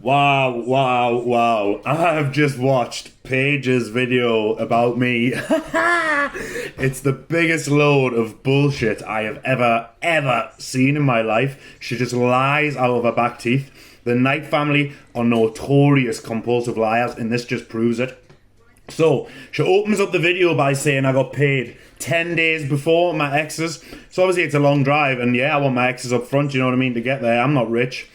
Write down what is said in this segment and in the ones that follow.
Wow. I have just watched Paige's video about me. It's the biggest load of bullshit I have ever seen in my life. She just lies out of her back teeth. The Knight family are notorious compulsive liars, and this just proves it. So, she opens up the video by saying I got paid 10 days before my exes. So obviously it's a long drive, and yeah, I want my exes up front, you know what I mean, to get there. I'm not rich.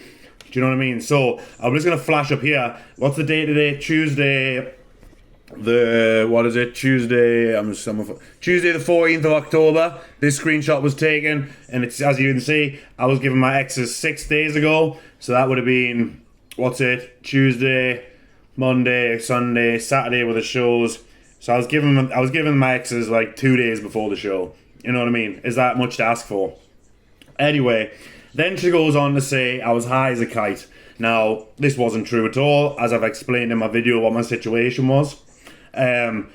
Do you know what I mean? So, I'm just going to flash up here. What's the date today? Tuesday the 14th of October. This screenshot was taken, and it's, as you can see, I was giving my exes 6 days ago. So that would have been, Tuesday, Monday, Sunday, Saturday were the shows. So I was giving my exes like 2 days before the show. You know what I mean? Is that much to ask for? Anyway, then she goes on to say I was high as a kite. Now, this wasn't true at all, as I've explained in my video what my situation was. And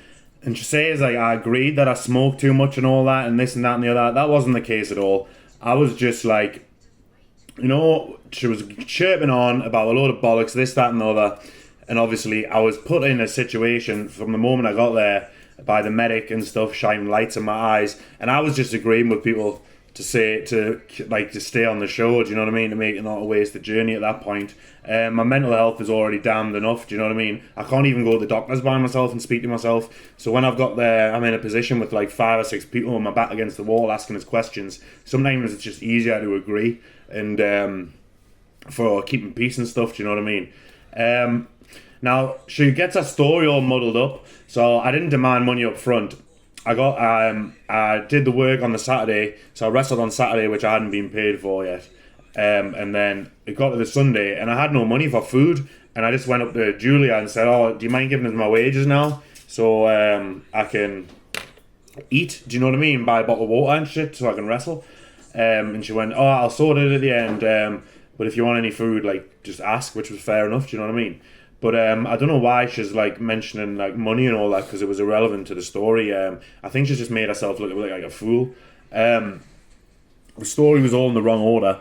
she says like I agreed that I smoked too much and all that and this and that and the other. That wasn't the case at all. I was just like, you know, she was chirping on about a load of bollocks, this, that and the other. And obviously I was put in a situation from the moment I got there by the medic and stuff, shining lights in my eyes. And I was just agreeing with people to stay on the show, do you know what I mean? To make it not a wasted journey at that point. My mental health is already damned enough, do you know what I mean? I can't even go to the doctors by myself and speak to myself. So when I've got there, I'm in a position with like 5 or 6 people on my back against the wall asking us questions. Sometimes it's just easier to agree and for keeping peace and stuff, do you know what I mean? Now, she gets her story all muddled up, so I didn't demand money up front. I did the work on the Saturday, so I wrestled on Saturday, which I hadn't been paid for yet. And then it got to the Sunday, and I had no money for food, and I just went up to Julia and said, "Oh, do you mind giving us my wages now, so I can eat? Do you know what I mean? Buy a bottle of water and shit, so I can wrestle." And she went, "Oh, I'll sort it at the end. But if you want any food, like just ask," which was fair enough. Do you know what I mean? But I don't know why she's like mentioning like money and all that because it was irrelevant to the story. I think she's just made herself look like a fool. The story was all in the wrong order.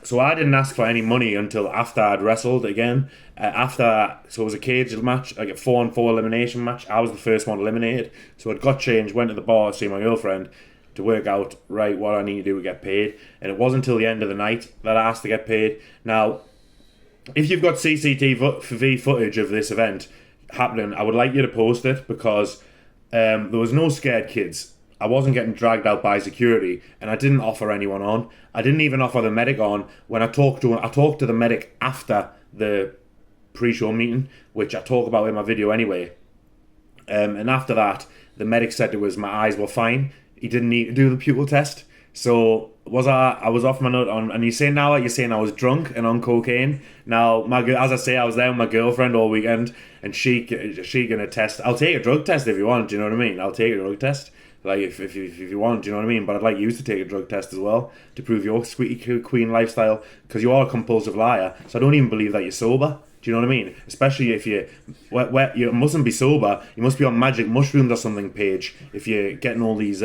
So I didn't ask for any money until after I'd wrestled again. So it was a cage match, like a 4-on-4 elimination match. I was the first one eliminated. So I'd got changed, went to the bar to see my girlfriend to work out, right, what I need to do to get paid. And it wasn't until the end of the night that I asked to get paid. Now, if you've got CCTV footage of this event happening, I would like you to post it because there was no scared kids. I wasn't getting dragged out by security, and I didn't offer anyone on. I didn't even offer the medic on. When I talked to the medic after the pre-show meeting, which I talk about in my video anyway. And after that, the medic said my eyes were fine. He didn't need to do the pupil test. So I was off my nut on, and you're saying I was drunk and on cocaine. Now, as I say, I was there with my girlfriend all weekend, and she gonna test. I'll take a drug test if you want. Do you know what I mean? I'll take a drug test, like if you want. Do you know what I mean? But I'd like you to take a drug test as well to prove your squeaky queen lifestyle, because you are a compulsive liar. So I don't even believe that you're sober. Do you know what I mean? Especially if you mustn't be sober. You must be on magic mushrooms or something, Paige. If you're getting all these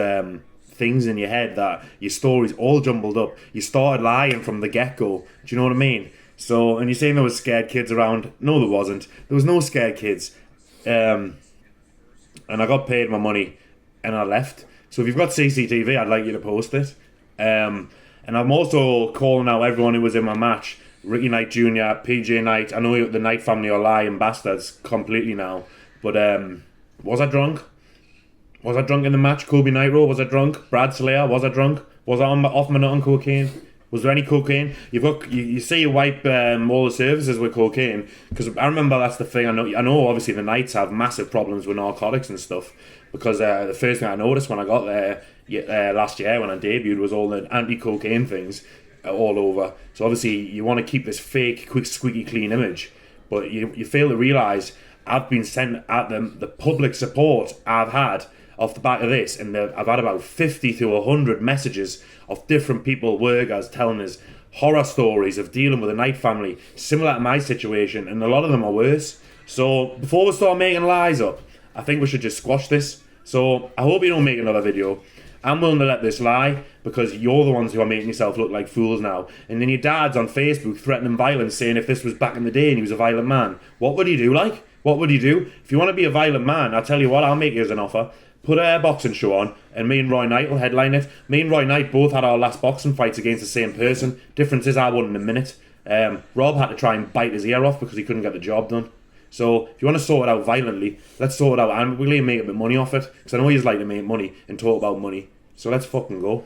things in your head that your story's all jumbled up. You started lying from the get-go. Do you know what I mean? So, and you're saying there was scared kids around. No, there wasn't. There was no scared kids. And I got paid my money and I left. So if you've got CCTV, I'd like you to post it. And I'm also calling out everyone who was in my match. Ricky Knight Jr., PJ Knight. I know the Knight family are lying bastards completely now. But was I drunk? Was I drunk in the match? Kobe Nitro, was I drunk? Brad Slayer, was I drunk? Was I off my nut on cocaine? Was there any cocaine? You say you wipe all the services with cocaine, because I remember that's the thing. I know obviously the Knights have massive problems with narcotics and stuff, because the first thing I noticed when I got there last year when I debuted was all the anti-cocaine things all over. So obviously you want to keep this fake, quick, squeaky clean image, but you fail to realise I've been sent at the public support I've had off the back of this, and I've had about 50 to 100 messages of different people, workers, telling us horror stories of dealing with a Knight family similar to my situation, and a lot of them are worse. So before we start making lies up, I think we should just squash this. So I hope you don't make another video. I'm willing to let this lie because you're the ones who are making yourself look like fools now. And then your dad's on Facebook threatening violence, saying if this was back in the day and he was a violent man, what would he do, like? What would he do? If you want to be a violent man, I'll tell you what, I'll make you as an offer. Put a boxing show on, and me and Roy Knight will headline it. Me and Roy Knight both had our last boxing fights against the same person. Difference is I won in a minute. Rob had to try and bite his ear off because he couldn't get the job done. So if you want to sort it out violently, let's sort it out and we'll make a bit of money off it. Because I know you like to make money and talk about money. So let's fucking go.